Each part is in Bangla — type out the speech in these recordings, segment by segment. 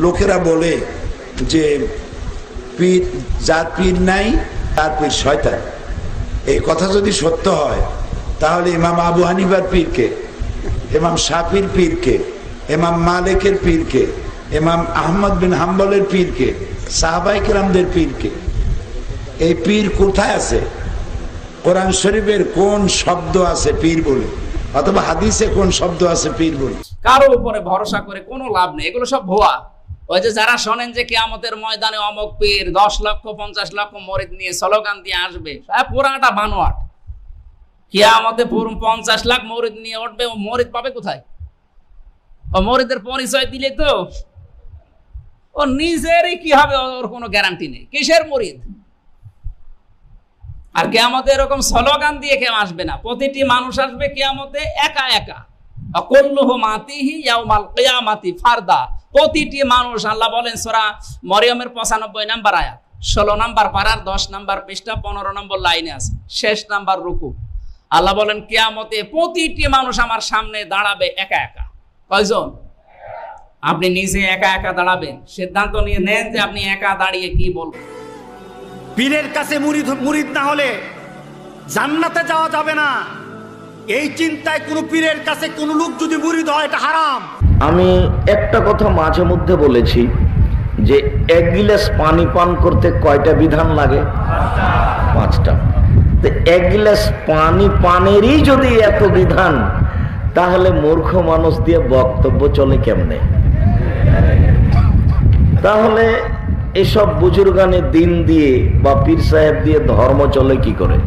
লোকেরা বলে যে পীর, যার পীর নাই তার পীর শয়তান। এই কথা যদি সত্য হয় তাহলে ইমাম আবু হানিফার পীরকে, ইমাম শাফির পীরকে, ইমাম মালিকের পীরকে, ইমাম আহমদ বিন হাম্বলের পীরকে, সাহাবায়ে কেরামদের পীরকে, এই পীর কোথায় আছে? কোরআন শরীফের কোন শব্দ আছে পীর বলে, অথবা হাদিসে কোন শব্দ আছে পীর বলে? কারো উপরে ভরসা করে কোনো লাভ নেই, এগুলো সব ভুয়া। ওই যে যারা শোনেন যে কিয়ামতের ময়দানে অমুক পীর 10 লক্ষ 50 লক্ষ মরিদ নিয়ে স্লোগান দিয়ে আসবে, পুরাটা বানোয়াট। কিয়ামতে 50 লাখ মরিদ নিয়ে উঠবে, ও মরিদ পাবে কোথায়? ও মরিদের পরিচয় দিলে তো ও নিজেরই কি হবে ওর কোনো গ্যারান্টি নেই। কিসের মরিদ? আর কিয়ামতে এরকম স্লোগান দিয়ে কেউ আসবে না, প্রতিটি মানুষ আসবে কিয়ামতে একা একা। কুল্লুহু মাতিহি ইয়াউমাল কিয়ামাতি ফারদা। প্রতিটি মানুষ, আল্লাহ বলেন সূরা মরিয়মের 95 নাম্বার আয়াত, 16 নাম্বার পারার 10 নাম্বার পৃষ্ঠা 15 নম্বর লাইনে আছে, শেষ নাম্বার রুকু। আল্লাহ বলেন কিয়ামতে প্রতিটি মানুষ আমার সামনে দাঁড়াবে একা একা। কয়জন? আপনি নিজে একা একা দাঁড়াবেন, সিদ্ধান্ত নিয়ে নেন যে আপনি একা দাঁড়িয়ে কি বলবেন। পীরের কাছে মুরিদ না হলে জান্নাতে যাওয়া যাবে না, এই চিন্তায় কোন পীরের কাছে কোন লোক যদি মুরিদ হয় এটা হারাম। আমি একটা কথা মাঝে মধ্যে বলেছি যে এক গিলাস পানি পান করতে কয়টা বিধান লাগে? 5টা। তো এক গিলাস পানি পানেরই যদি এত বিধান, তাহলে মূর্খ মানুষ দিয়ে বক্তব্য চলে কেমনে? তাহলে এসব বুজুর্গানে দিন দিয়ে বা পীর সাহেব দিয়ে ধর্ম চলে কি করে?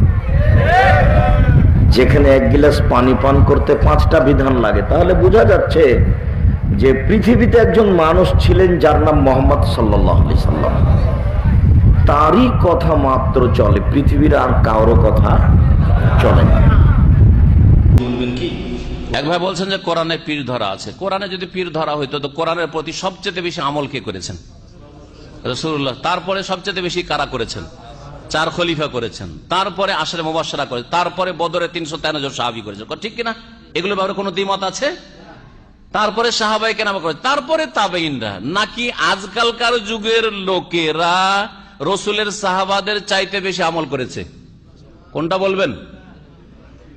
যেখানে এক গিলাস পানি পান করতে 5টা বিধান লাগে, তাহলে বোঝা যাচ্ছে যে পৃথিবীতে একজন মানুষ ছিলেন যার নাম মোহাম্মদ সাল্লাল্লাহু আলাইহি সাল্লাম, তারই কথা মাত্র চলে, পৃথিবীর আর কারো কথা চলে না। এক ভাই বলছেন যে কোরআনে পীর ধরা আছে। কোরআনে যদি পীর ধরা হইতো তো কোরআনের প্রতি সবচেয়ে বেশি আমল কে করেছেন? রাসূলুল্লাহ। তারপরে সবচেয়ে বেশি কারা করেছেন? 4 খলিফা করেছেন। তারপরে আশরে মুবাশশারা করেছেন। তারপরে বদরে 353 জন সাহাবী করেছেন। ঠিক কিনা? এগুলো ব্যাপারে কোনো দ্বিমত আছে? তারপরে সাহাবায়ে কেরাম করেছেন, তারপরে তাবেঈনরা। নাকি আজকালকার যুগের লোকেরা রাসূলের সাহাবাদের চাইতে বেশি আমল করেছে? কোনটা বলবেন?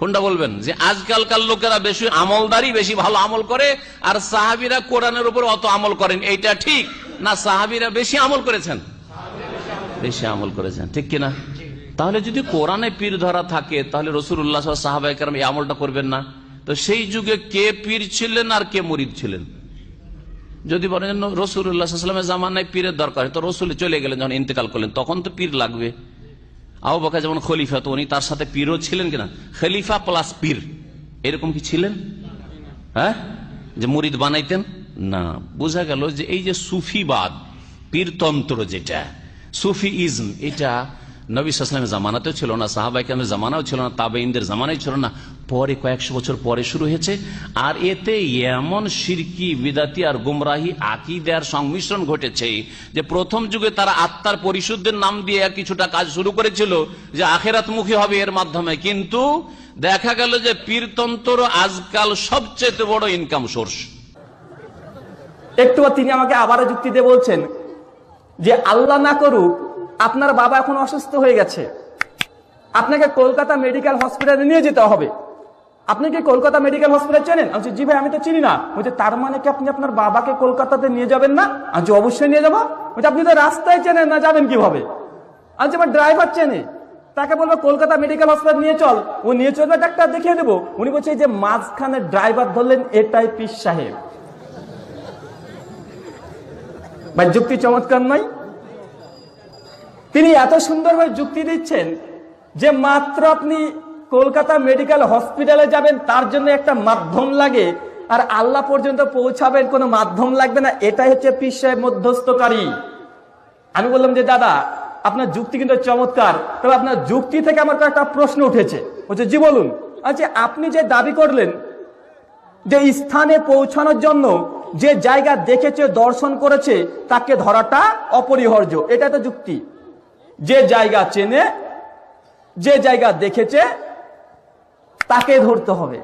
কোনটা বলবেন? যে আজকালকার লোকেরা বেশি আমলদারি, বেশি ভালো আমল করে, আর সাহাবীরা কোরআনের উপর অত আমল করেন, এইটা ঠিক না? সাহাবীরা বেশি আমল করেছেন? বেশি আমল করেছেন, ঠিক কিনা? তাহলে যদি কোরআনে পীর ধরা থাকে, তাহলে রাসূলুল্লাহ সাল্লাল্লাহু আলাইহি ওয়াসাল্লাম সাহাবায়ে কেরাম এই আমলটা করবেন না? তো সেই যুগে কে পীর ছিলেন আর কে মুরিদ ছিলেন? যদি বলেন রাসূলুল্লাহ সাল্লাল্লাহু আলাইহি ওয়াসাল্লামের জামানায় পীরের দরকার, তো রাসূল চলে গেলেন, যখন ইন্তেকাল করলেন তখন তো পীর লাগবে। আবু বকর যেমন খলিফা, তো উনি তার সাথে পীরও ছিলেন কিনা? খলিফা প্লাস পীর, এরকম কি ছিলেন? হ্যাঁ, যে মুরিদ বানাইতেন না। বোঝা গেল যে এই যে সুফিবাদ, পীরতন্ত্র, যেটা সুফিইজম, এটা নবী সাল্লাল্লাহু আলাইহি ওয়াসাল্লামের জামানাতেও ছিল না, সাহাবায়ে কেরামের জামানাও ছিল না, তাবেঈনদের জামানায় ছিল না, পরে কয়েকশো বছর পরে শুরু হয়েছে। আর এতে এমন শিরকি, বিদাতি আর গুমরাহি আকীদার সংমিশ্রণ ঘটেছে যে প্রথম যুগে তারা আত্মার পরিশুদ্ধের নাম দিয়ে কিছুটা কাজ শুরু করেছিল যে আখিরাতমুখী হবে এর মাধ্যমে, কিন্তু দেখা গেল যে পীরতন্ত্র আজকাল সবচেয়ে বড় ইনকাম সোর্স। একটু তিনি আমাকে আবারও যুক্তি দিয়ে বলছেন যে আল্লাহ না করুক আপনার বাবা এখন অসুস্থ হয়ে গেছে, আপনাকে কলকাতা মেডিকেল হসপিটালে নিয়ে যেতে হবে। আপনি কি কলকাতা মেডিকেল হসপিটাল চেনেন? আমি জি ভাই, আমি তো চিনি না। বলছে তার মানে কি আপনি আপনার বাবাকে কলকাতাতে নিয়ে যাবেন না? আমি অবশ্যই নিয়ে যাবো। বলছে আপনি তো রাস্তায় চেনেন না, যাবেন কিভাবে? আমি আমার ড্রাইভার চেনে, তাকে বলবো কলকাতা মেডিকেল হসপিটাল নিয়ে চল, ও নিয়ে চলবে, ডাক্তার দেখিয়ে দেবো। উনি বলছে যে মাঝখানে ড্রাইভার ধরলেন, এটাই পীর সাহেব। ভাই যুক্তি চমৎকার নয়? তিনি এত সুন্দরভাবে যুক্তি দিচ্ছেন যে মাত্র আপনি কলকাতা মেডিকেল হসপিটালে যাবেন, তার জন্য একটা মাধ্যম লাগে, আর আল্লাহ পর্যন্ত পৌঁছাবেন কোনো মাধ্যম লাগবে না। এটাই হচ্ছে পীর সাহেব, মধ্যস্থকারী। আমি বললাম যে দাদা আপনার যুক্তি কিন্তু চমৎকার, তবে আপনার যুক্তি থেকে আমার একটা প্রশ্ন উঠেছে। বলছে জি বলুন। আচ্ছা, আপনি যে দাবি করলেন যে স্থানে পৌঁছানোর জন্য যে জায়গা দেখেছে, দর্শন করেছে, তাকে ধরাটা অপরিহার্য, এটা তো যুক্তি। যে জায়গা চেনে, যে জায়গা দেখেছে, তাকে ধরতে হবে।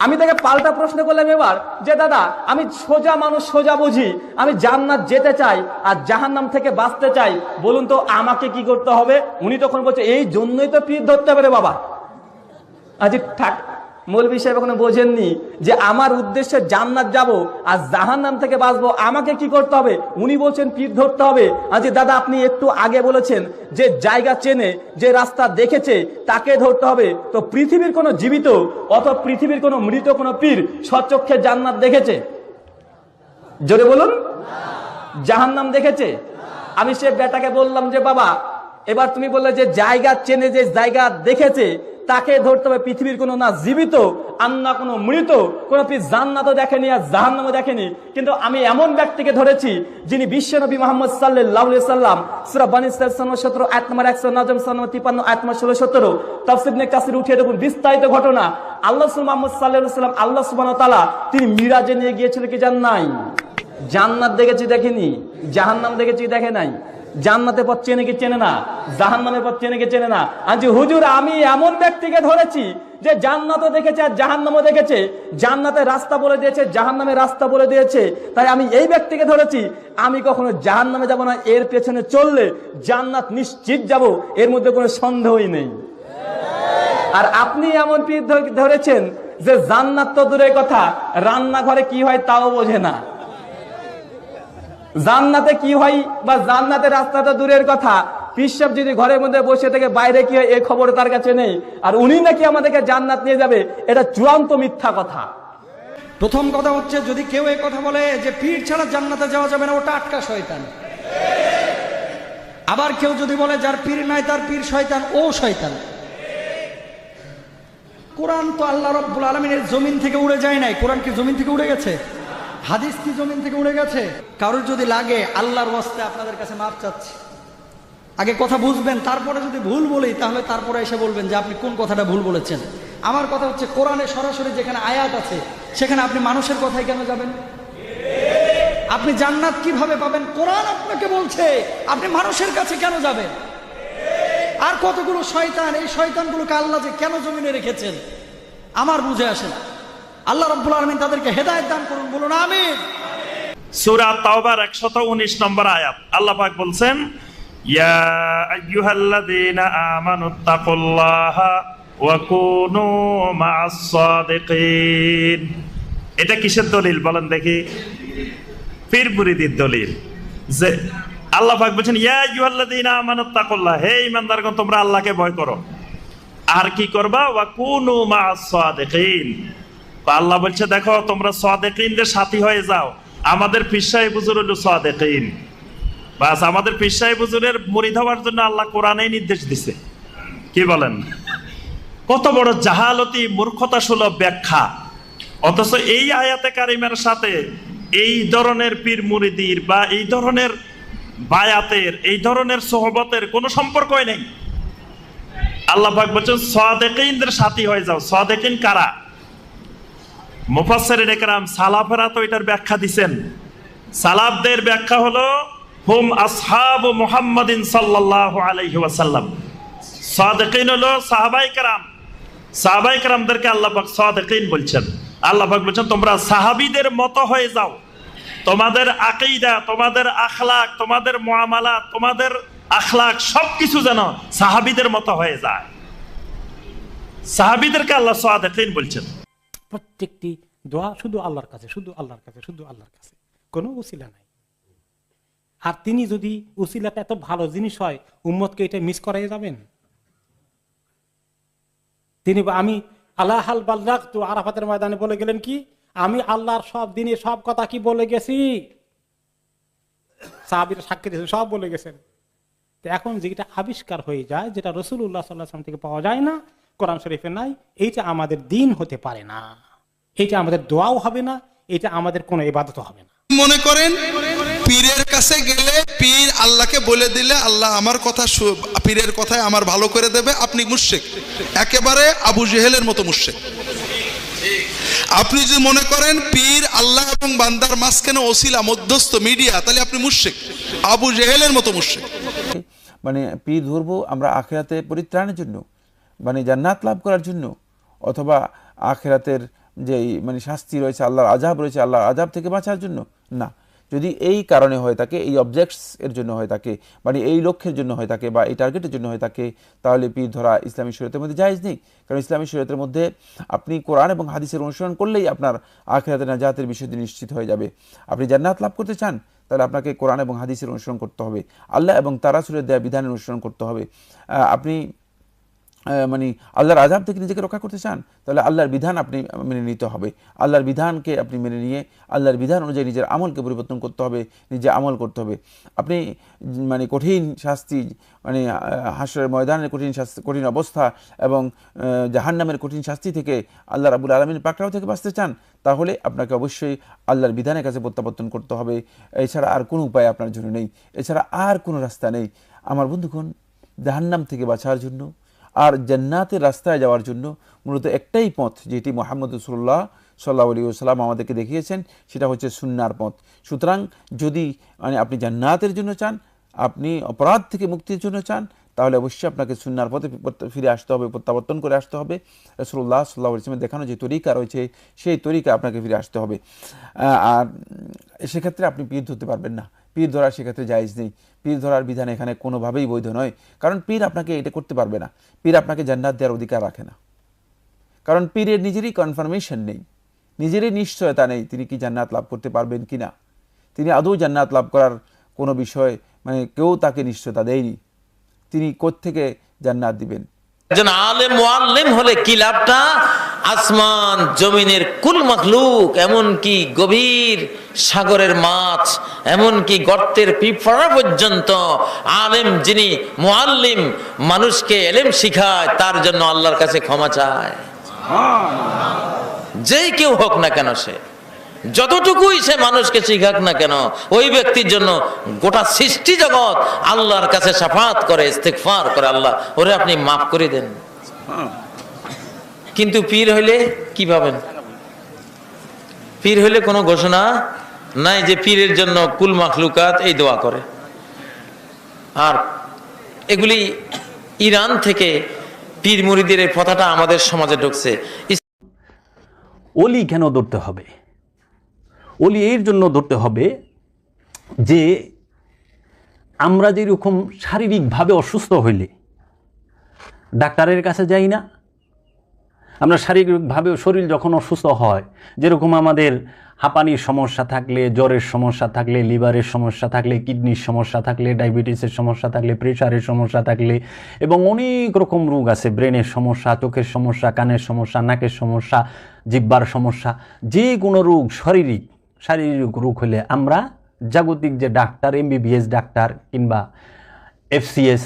আমি তাকে পাল্টা প্রশ্ন করলাম এবার, যে দাদা আমি সোজা মানুষ, সোজা বুঝি, আমি জান্নাত যেতে চাই আর জাহান্নাম থেকে বাঁচতে চাই, বলুন তো আমাকে কি করতে হবে? উনি তখন বলছে এই জন্যই তো পীর ধরতে হবে রে বাবা। আজি থাক, মৌলভী সাহেব এখনো বোঝেননি যে আমার উদ্দেশ্যে জান্নাত যাব আর জাহান্নাম থেকে বাঁচবো, আমাকে কি করতে হবে? উনি বলছেন পীর ধরতে হবে। আজি দাদা আপনি একটু আগে বলেছেন যে জায়গা চেনে, যে রাস্তা দেখেছে তাকে ধরতে হবে। তো পৃথিবীর কোনো জীবিত অথবা পৃথিবীর কোনো মৃত কোনো পীর স্বচক্ষে জান্নাত দেখেছে? জোরে বলুন। জাহান্নাম দেখেছে? আমি সে বেটাকে বললাম যে বাবা এবার তুমি বললে যে জায়গা চেনে, যে জায়গা দেখেছে তাকে ধরতে হবে। পৃথিবীর কোনো না জীবিত আর না কোনো মৃত কোনো পীর জান্নাতও দেখেনি আর জাহান্নামও দেখেনি, কিন্তু আমি এমন ব্যক্তিকে ধরেছি যিনি বিশ্বনবী মুহাম্মদ সাল্লাল্লাহু আলাইহি সাল্লাম সূরা বানী ইসরাঈল 17 আয়াত নম্বর 100, নাজম 53 আয়াত নম্বর 16-17, তাফসীর ইবনে কাসির উঠিয়ে দেখুন বিস্তারিত ঘটনা। আল্লাহ রাসূল মুহাম্মদ সাল্লাল্লাহু আলাইহি সাল্লাম আল্লাহ সুবহানাহু ওয়া তাআলা তিনি মিরাজে নিয়ে গিয়েছিলেন কি জান নাই? জান্নাত দেখেছি দেখেনি, জাহান্নাম দেখেছি দেখে নাই। জান্নাতের পথ চেনে কি চেনে না? জাহান্নামের পথ চেনে কি চেনে না? আজ হুজুর আমি এমন ব্যক্তিকে ধরেছি যে জান্নাতও দেখেছে আর জাহান্নামও দেখেছে, জান্নাতের রাস্তা বলে দিয়েছে, জাহান্নামের রাস্তা বলে দিয়েছে, তাই আমি এই ব্যক্তিকে ধরেছি। আমি কখনো জাহান্নামে যাব না, এর পেছনে চললে জান্নাত নিশ্চিত যাব, এর মধ্যে কোনো সন্দেহই নেই। আর আপনি এমন পীর ধরেছেন যে জান্নাত তো দূরের কথা, রান্নাঘরে কি হয় তাও বোঝে না, জান্নাতে কি হয় বা জান্নাতের রাস্তাটা দূরের কথা, পীর সাহেব যদি ঘরের মধ্যে বসে থেকে বাইরে কি হয় এই খবর তার কাছে নেই, আর উনি নাকি আমাদেরকে জান্নাত নিয়ে যাবে, এটা চূড়ান্ত মিথ্যা কথা। প্রথম কথা হচ্ছে যদি কেউ এই কথা বলে যে পীর ছাড়া জান্নাতে যাওয়া যাবে না, ওটা আটকা শয়তান। আবার কেউ যদি বলে যার পীর নাই তার পীর শয়তান, ও শয়তান। কোরআন তো আল্লাহ রাব্বুল আলামিনের জমিন থেকে উড়ে যায় নাই। কোরআন কি জমিন থেকে উড়ে গেছে? হাদিস কি জমিন থেকে উড়ে গেছে? কারোর যদি লাগে আল্লাহর ওয়াস্তে আপনাদের কাছে মাপ চাচ্ছি, আগে কথা বুঝবেন, তারপরে যদি ভুল বলি তাহলে তারপরে এসে বলবেন যে আপনি কোন কথাটা ভুল বলেছেন। আমার কথা হচ্ছে কোরআনে সরাসরি যেখানে আয়াত আছে সেখানে আপনি মানুষের কথায় কেন যাবেন? আপনি জান্নাত কিভাবে পাবেন? কোরআন আপনাকে বলছে, আপনি মানুষের কাছে কেন যাবেন? আর কতগুলো শয়তান, এই শয়তানগুলোকে আল্লাহ যে কেন জমিনে রেখেছেন আমার বুঝে আসে না। আল্লাহ রাব্বুল আলামিন তাদেরকে হেদায়েত দান করুন, বলুন আমিন। সূরা তাওবার 119 নম্বর আয়াত আল্লাহ পাক বলছেন, ইয়া আইয়ুহাল্লাযীনা আমানুত্তাকুল্লাহা ওয়া কুনু মা'আস সাদিকিন। এটা কিসের দলিল বলেন দেখি? পীর মুরিদের দলিল। যে আল্লাহ পাক বলছেন ইয়া আইয়ুহাল্লাযীনা আমানুত্তাকুল্লাহ, হে ঈমানদারগণ তোমরা আল্লাহকে ভয় করো, আর কি করবা? ওয়া কুনু মা'আস সাদিকিন। আল্লাহ বলছে দেখো তোমরা সাদিকিনদের সাথী হয়ে যাও। আমাদের পীর সাহেব হুজুর হলো সাদিকিন, বাস আমাদের পীর সাহেব হুজুরের মুরিদ হওয়ার জন্য আল্লাহ কোরআনেই নির্দেশ দিছে। কি বলেন? কত বড় জাহালতি, মূর্খতা সুলভ ব্যাখ্যা। অথচ এই আয়াতে কারিমের সাথে এই ধরনের পীর মুরিদির বা এই ধরনের বায়াতের, এই ধরনের সোহবতের কোনো সম্পর্কই নেই। আল্লাহ পাক বলছেন সাদিকিনদের সাথী হয়ে যাও। সাদিকিন কারা? মুফাসসিরিন ইকরাম সালাফেরা তো এটার ব্যাখ্যা দিবেন। সালাফদের ব্যাখ্যা হলো হুম আসহাবু মুহাম্মাদিন সাল্লাল্লাহু আলাইহি ওয়াসাল্লাম। সাদিকিন হলো সাহাবায়ে কেরাম। সাহাবায়ে কেরামদেরকে আল্লাহ পাক সাদিকিন বলছেন। আল্লাহ পাক বলছেন তোমরা সাহাবীদের মতো হয়ে যাও। তোমাদের আকীদা, তোমাদের আখলাক, তোমাদের মুআমালাত, তোমাদের আখলাক সবকিছু যেন সাহাবীদের মতো হয়ে যায়। সাহাবীদেরকে আল্লাহ সাদিকিন বলছেন। প্রত্যেকটি দোয়া শুধু আল্লাহর কাছে, শুধু আল্লাহর কাছে, শুধু আল্লাহর কাছে, কোনো উসিলা নাই। আর তিনি যদি উসিলাটা এত ভালো জিনিস হয়, উম্মতকে এটা মিস করাই যাবেন? তিনি আমি আল্লাহ হাল বাল্লাগ তো আরাফাতের ময়দানে বলে গেলেন কি, আমি আল্লাহর সব দিনে সব কথা কি বলে গেছি। সাহাবীরা সাক্ষী দিয়েছেন, সব বলে গেছেন। তো এখন যেটা আবিষ্কার হয়ে যায়, যেটা রাসূলুল্লাহ সাল্লাল্লাহু আলাইহি ওয়াসাল্লাম থেকে পাওয়া যায় না, কোরআন শরীফে নাই, এইটা আমাদের দিন হতে পারে না, এইটা আমাদের দোয়াও হবে না, এটা আমাদের কোনো ইবাদতও হবে না। মনে করেন পীরের কাছে গেলে পীর আল্লাহকে বলে দিলে আল্লাহ আমার কথা, পীরের কথায় আমার ভালো করে দেবে, আপনি মুশরিক, একেবারে আবু জেহেলের মতো মুশরিক। আপনি যদি মনে করেন পীর আল্লাহ এবং বান্দার মাঝখানে ওসিলা, মধ্যস্থ, মিডিয়া, তাহলে আপনি মুশরিক, আবু জেহেলের মতো মুশরিক। মানে পীর ধরবো আমরা আখিরাতে পরিত্রাণের জন্য, মানে জান্নাত লাভ করার জন্য, অথবা আখিরাতের যে মানে শাস্তি রয়েছে, আল্লাহর আযাব রয়েছে, আল্লাহর আযাব থেকে বাঁচার জন্য না। যদি এই কারণে হয়ে থাকে, এই অবজেক্টস এর জন্য হয়ে থাকে, মানে এই লক্ষ্যের জন্য হয়ে থাকে বা এই টার্গেটের জন্য হয়ে থাকে, তাহলে পীর ধরা ইসলামী শরীয়তের মধ্যে জায়েজ নেই। কারণ ইসলামী শরীয়তের মধ্যে আপনি কোরআন এবং হাদিসের অনুসরণ করলেই আপনার আখিরাতে নাজাতের বিষয়টি নিশ্চিত হয়ে যাবে। আপনি জান্নাত লাভ করতে চান, তাহলে আপনাকে কোরআন এবং হাদিসের অনুসরণ করতে হবে, আল্লাহ এবং তার রাসূলের দেয়া বিধানের অনুসরণ করতে হবে। আপনি মানে আল্লাহর আযাব থেকে নিজেকে রক্ষা করতে চান, তাহলে আল্লাহর বিধান আপনি মেনে নিতে হবে। আল্লাহর বিধানকে আপনি মেনে নিয়ে আল্লাহর বিধান অনুযায়ী নিজের আমলকে পরিবর্তন করতে হবে, নিজে আমল করতে হবে। আপনি মানে কঠিন শাস্তি, মানে হাশরের ময়দানের কঠিন শাস্তি, কঠিন অবস্থা এবং জাহান্নামের কঠিন শাস্তি থেকে আল্লাহ রাব্বুল আলামিনের পাকড়াও থেকে বাঁচতে চান, তাহলে আপনাকে অবশ্যই আল্লাহর বিধানের কাছে প্রত্যাবর্তন করতে হবে। এছাড়া আর কোনো উপায় আপনার জন্য নেই, এছাড়া আর কোনো রাস্তা নেই। আমার বন্ধুগণ, জাহান্নাম থেকে বাঁচার জন্য আর জান্নাতের রাস্তায় যাওয়ার জন্য মূলত একটাই পথ, যেটি মুহাম্মদ রাসূলুল্লাহ সাল্লাল্লাহু আলাইহি ওয়াসাল্লাম আমাদেরকে দেখিয়েছেন, সেটা হচ্ছে সুন্নাহর পথ। সুতরাং যদি মানে আপনি জান্নাতের জন্য চান, আপনি অপরাধ থেকে মুক্তির জন্য চান, তাহলে অবশ্যই আপনাকে সুন্নাহর পথে ফিরে আসতে হবে, প্রত্যাবর্তন করে আসতে হবে। রাসূলুল্লাহ সাল্লাল্লাহু আলাইহি ওয়াসাল্লামের দেখানো যে তরিকা রয়েছে, সেই তরিকা আপনাকে ফিরে আসতে হবে। আর সেক্ষেত্রে আপনি পীর ধরতে পারবেন না, পীর ধরা সেক্ষেত্রে জায়েজ নেই। পীর ধরার বিধান এখানে কোনোভাবেই বৈধ নয়, কারণ পীর আপনাকে এটা করতে পারবে না। পীর আপনাকে জান্নাত দেওয়ার অধিকার রাখে না, কারণ পীরের নিজেরই কনফার্মেশন নেই, নিজেরই নিশ্চয়তা নেই তিনি কি জান্নাত লাভ করতে পারবেন কিনা। তিনি আদৌ জান্নাত লাভ করার কোনো বিষয় মানে কেউ তাকে নিশ্চয়তা দেয়নি, তিনি কোত্থেকে জান্নাত দিবেন। একজন আলেম মুআল্লিম হলে কি লাভটা? আসমান জমিনের কুল মাখলুক, এমনকি গভীর সাগরের মাছ, এমনকি গর্তের পিঁপড়া পর্যন্ত আলেম যিনি মুআল্লিম মানুষকে ইলম শিখায়, তার জন্য আল্লাহর কাছে ক্ষমা চায়। যেই কেউ হোক না কেন, সে যতটুকুই সে মানুষকে শিখাক না কেন, ওই ব্যক্তির জন্য গোটা সৃষ্টি জগৎ আল্লাহর কাছে শাফাত করে, ইস্তেগফার করে, আল্লাহ ওরে আপনি মাফ করে দেন। কিন্তু পীর হইলে কি পাবেন? পীর হইলে কোনো ঘোষণা নাই যে পীরের জন্য কুল মাখলুকাত এই দোয়া করে। আর এগুলি ইরান থেকে পীর মুরিদের এই প্রথাটা আমাদের সমাজে ঢুকছে। ওলি কেন ধরতে হবে? ওলি এর জন্য ধরতে হবে যে আমরা যেরকম শারীরিকভাবে অসুস্থ হইলে ডাক্তারের কাছে যাই না, আমরা শারীরিকভাবে শরীর যখন অসুস্থ হয়, যেরকম আমাদের হাঁপানির সমস্যা থাকলে, জ্বরের সমস্যা থাকলে, লিভারের সমস্যা থাকলে, কিডনির সমস্যা থাকলে, ডায়াবেটিসের সমস্যা থাকলে, প্রেশারের সমস্যা থাকলে এবং অনেক রকম রোগ আছে, ব্রেনের সমস্যা, চোখের সমস্যা, কানের সমস্যা, নাকের সমস্যা, জিহ্বার সমস্যা, যে কোনো রোগ শারীরিক রোগ হলে আমরা জাগতিক যে ডাক্তার, এমবিবিএস ডাক্তার কিংবা এফসিএস,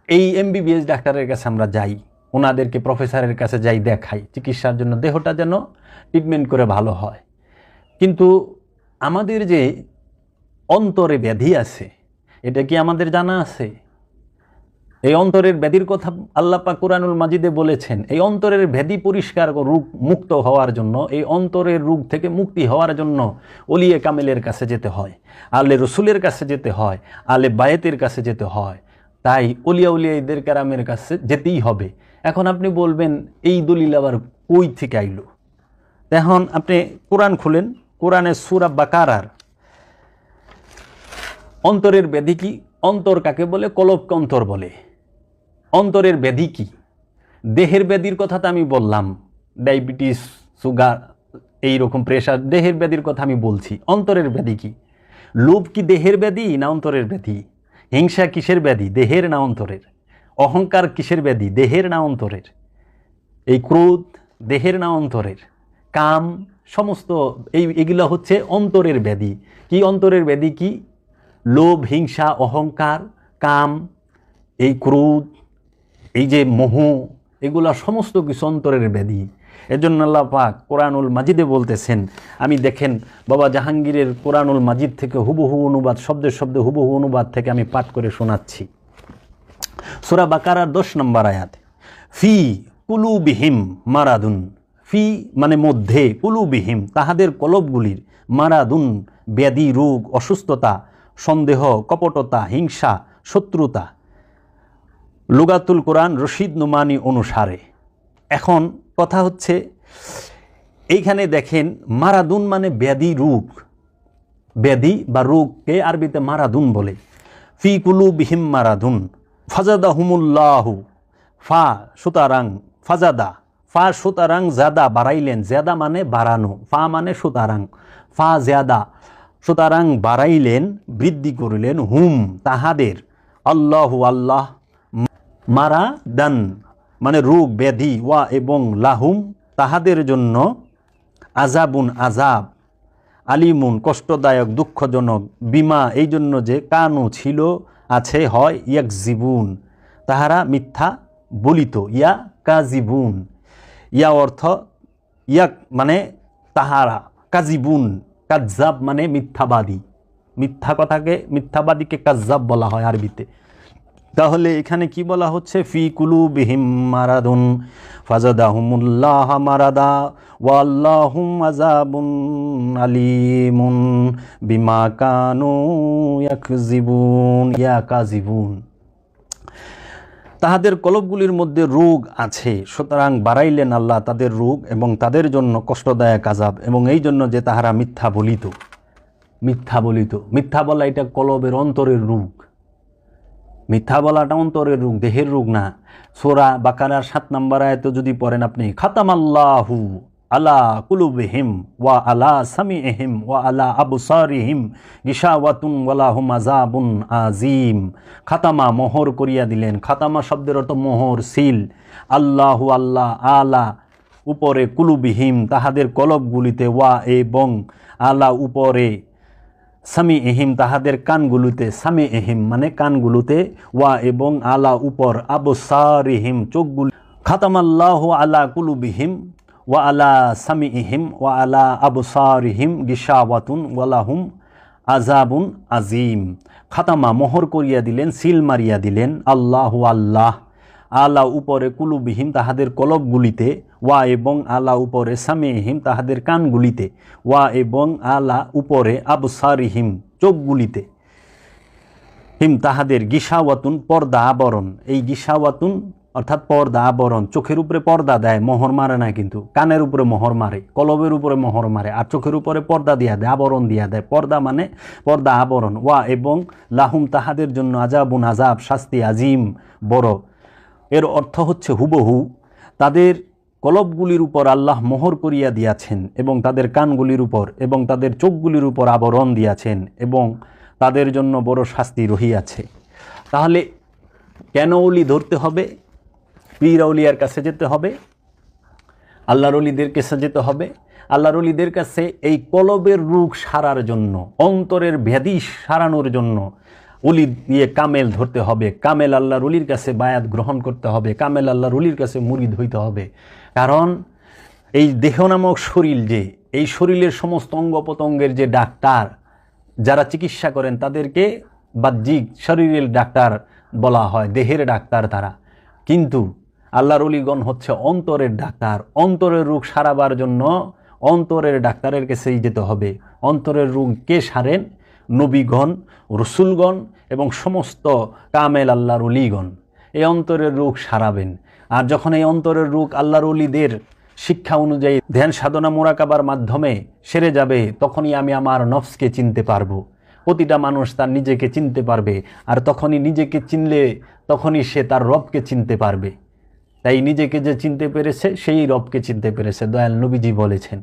এই এমবিবিএস ডাক্তারের কাছে আমরা যাই, ওনাদেরকে প্রফেসরের কাছে যাই, দেখাই চিকিৎসার জন্য, দেহটা যেন ট্রিটমেন্ট করে ভালো হয়। কিন্তু আমাদের যে অন্তরে ব্যাধি আছে, এটা কি আমাদের জানা আছে? এই অন্তরের ব্যাধির কথা আল্লাহ পাক কুরআনুল মাজিদে বলেছেন। এই অন্তরের ব্যাধি পরিষ্কার রোগ মুক্ত হওয়ার জন্য, এই অন্তরের রোগ থেকে মুক্তি হওয়ার জন্য ওলিয়ে কামেলের কাছে যেতে হয়, আলে রসুলের কাছে যেতে হয়, আলে বায়েতের কাছে যেতে হয়। তাই উলিয়াদের কেরামের কাছে যেতেই হবে। এখন আপনি বলবেন এই দলিল আবার কই থেকে আইলো? এখন আপনি কোরআন খুলেন, কোরআনের সূরা বাকারার অন্তরের ব্যাধি কি, অন্তর কাকে বলে, কলবকে অন্তর বলে। অন্তরের ব্যাধি কি? দেহের ব্যাধির কথা তো আমি বললাম, ডায়াবেটিস, সুগার, এইরকম প্রেশার, দেহের ব্যাধির কথা আমি বলছি। অন্তরের ব্যাধি কি? লোভ কি দেহের ব্যাধি না অন্তরের ব্যাধি? হিংসা কিসের ব্যাধি, দেহের না অন্তরের? অহংকার কিসের ব্যাধি, দেহের না অন্তরের? এই ক্রোধ দেহের না অন্তরের? কাম, সমস্ত এগুলো হচ্ছে অন্তরের ব্যাধি। কি অন্তরের ব্যাধি কি? লোভ, হিংসা, অহংকার, কাম, এই ক্রোধ, এই যে মোহ, এগুলা সমস্ত কিছু অন্তরের ব্যাধি। এজন্য আল্লাহ পাক কোরআনুল মাজিদে বলতেছেন, আমি দেখেন বাবা জাহাঙ্গীরের কোরআনুল মাজিদ থেকে হুবহু অনুবাদ, শব্দে শব্দে হুবহু অনুবাদ থেকে আমি পাঠ করে শোনাচ্ছি। সূরা বাকারার 10 নম্বর আয়াত, ফি কুলুবিহিম মারাদুন, ফি মানে মধ্যে, কুলুবিহিম তাহাদের কলবগুলির, মারাদুন ব্যাধি, রোগ, অসুস্থতা, সন্দেহ, কপটতা, হিংসা, শত্রুতা। লুগাতুল কোরআন রশিদ নোমানি অনুসারে। এখন কথা হচ্ছে এইখানে দেখেন মারাদুন মানে ব্যাধি রোগ, ব্যাধি বা রোগকে আরবিতে মারাদুন বলে। ফি কুলুবিহিম মারাদুন ফাজাদাহুমুল্লাহু, ফা সুতরাং ফাজাদা, ফা সুতরাং জাদা বাড়াইলেন, জাদা মানে বাড়ানো, ফা মানে সুতরাং, ফা জাদা সুতরাং বাড়াইলেন, বৃদ্ধি করিলেন, হুম তাহাদের, আল্লাহু আল্লাহ, মারা দান মানে রোগ ব্যাধি, ওয়া এবং লাহুম তাহাদের জন্য, আজাবুন আজাব, আলিমুন কষ্টদায়ক দুঃখজনক, বিমা এই জন্য যে, কানু ছিল আছে হয়, ইয়াকজিবুন তাহারা মিথ্যা বলিত, ইয়া কাজিবুন, ইয়া অর্থ ইয়াক মানে তাহারা, কাজিবুন কাজ্জাব মানে মিথ্যাবাদী, মিথ্যা কথাকে মিথ্যাবাদীকে কাজ্জাব বলা হয় আরবিতে। তাহলে এখানে কি বলা হচ্ছে, ফি কুলুবিহিম মারাদুন ফাজাদাহুমুল্লাহ মারাদা ওয়াল্লাহুম আযাবুন আলীমুন বিমা কানু ইয়াকযিবুন, ইয়া কাযিবুন তাহাদের কলবগুলির মধ্যে রোগ আছে, সুতরাং বাড়াইলেন আল্লাহ তাদের রোগ এবং তাদের জন্য কষ্টদায়ক আযাব, এবং এই জন্য যে তাহারা মিথ্যা বলিত, মিথ্যা বলিত, মিথ্যা বলা এটা কলবের অন্তরের রোগ, মিথ্যা বলাটা অন্তরের রোগ, দেহের রোগ না। সূরা বাকারার 7 নম্বর আয়াতে যদি পড়েন আপনি, খাতামাল্লাহু আলা কুলুবিহিম ওয়া আলা সামিইহিম ওয়া আলা আবসারিহিম গিশাওয়াতুন ওয়া লাহুম আযাবুন আযীম, খাতামা মোহর করিয়া দিলেন, খাতামা শব্দের অর্থ মোহর, সিল, আল্লাহু আল্লাহ, আলা উপরে, কুলুবিহিম তাহাদের কলবগুলিতে, ওয়া এবং আলা উপরে, সামি এহিম তাহাদের কানগুলোতে, সামি এহিম মানে কানগুলোতে, ওয়া এবং আলা উপর, আবসারিহিম চোখগুলি, খাতামাল্লাহু আলা কুলুবিহিম ওয়া আলা সামি এহিম ওয়া আলা আবসারিহিম গিশাওয়াতুন ওয়া লাহুম আযাবুন আযীম, খাতামা মোহর করিয়া দিলেন, সিল মারিয়া দিলেন, আল্লাহু আল্লাহ, আলা উপরে, কুলুবিহিম তাহাদের কলবগুলিতে, ওয়া এবং আলা উপরে, সামিহিম তাহাদের কানগুলিতে, ওয়া এবং আলা উপরে, আবসারিহিম চোখগুলিতে, হিম তাহাদের, গিশাওয়াতুন পর্দা আবরণ, এই গিশাওয়াতুন অর্থাৎ পর্দা আবরণ, চোখের উপরে পর্দা দেয়, মোহর মারে না কিন্তু, কানের উপরে মোহর মারে, কলবের উপরে মোহর মারে, আর চোখের উপরে পর্দা দিয়া দেয়, আবরণ দিয়া দেয়, পর্দা মানে পর্দা আবরণ, ওয়া এবং লাহুম তাহাদের জন্য, আযাবুন আযাব শাস্তি, আজিম বড়। এর অর্থ হচ্ছে হুবহু তাদের কলবগুলির উপর আল্লাহ মোহর করিয়া দিয়াছেন, এবং তাদের কানগুলির উপর এবং তাদের চোখগুলির উপর আবরণ দিয়াছেন, এবং তাদের জন্য বড় শাস্তি রহিয়াছে। তাহলে কেন ওলি ধরতে হবে? পীর আউলিয়ার কাছে যেতে হবে, আল্লাহর ওলিদের কাছে যেতে হবে। আল্লাহর ওলিদের কাছে এই কলবের রোগ সারার জন্য, অন্তরের ব্যাধি সারানোর জন্য ওলি দিয়ে কামেল ধরতে হবে, কামেল আল্লাহর ওলির কাছে বায়াত গ্রহণ করতে হবে, কামেল আল্লাহর ওলির কাছে মুরিদ হইতে হবে। কারণ এই দেহ নামক শরীর, যে এই শরীরের সমস্ত অঙ্গ প্রত্যঙ্গের যে ডাক্তার যারা চিকিৎসা করেন তাদেরকে বাহ্যিক শরীরের ডাক্তার বলা হয়, দেহের ডাক্তার তারা, কিন্তু আল্লাহর ওলিগণ হচ্ছে অন্তরের ডাক্তার। অন্তরের রোগ সারাবার জন্য অন্তরের ডাক্তারের কাছেই যেতে হবে। অন্তরের রোগ কে সারেন? নবীগণ, রসুলগণ এবং সমস্ত কামেল আল্লাহর ওলিগণ এই অন্তরের রোগ সারাবেন। আর যখন এই অন্তরের রোগ আল্লাহর ওলিদের শিক্ষা অনুযায়ী ধ্যান সাধনা মোরাকাবার মাধ্যমে সেরে যাবে, তখনই আমি আমার নফসকে চিনতে পারবো। প্রতিটা মানুষ তার নিজেকে চিনতে পারবে, আর তখনই নিজেকে চিনলে তখনই সে তার রবকে চিনতে পারবে। তাই নিজেকে যে চিনতে পেরেছে সেই রবকে চিনতে পেরেছে, দয়াল নবীজি বলেছেন।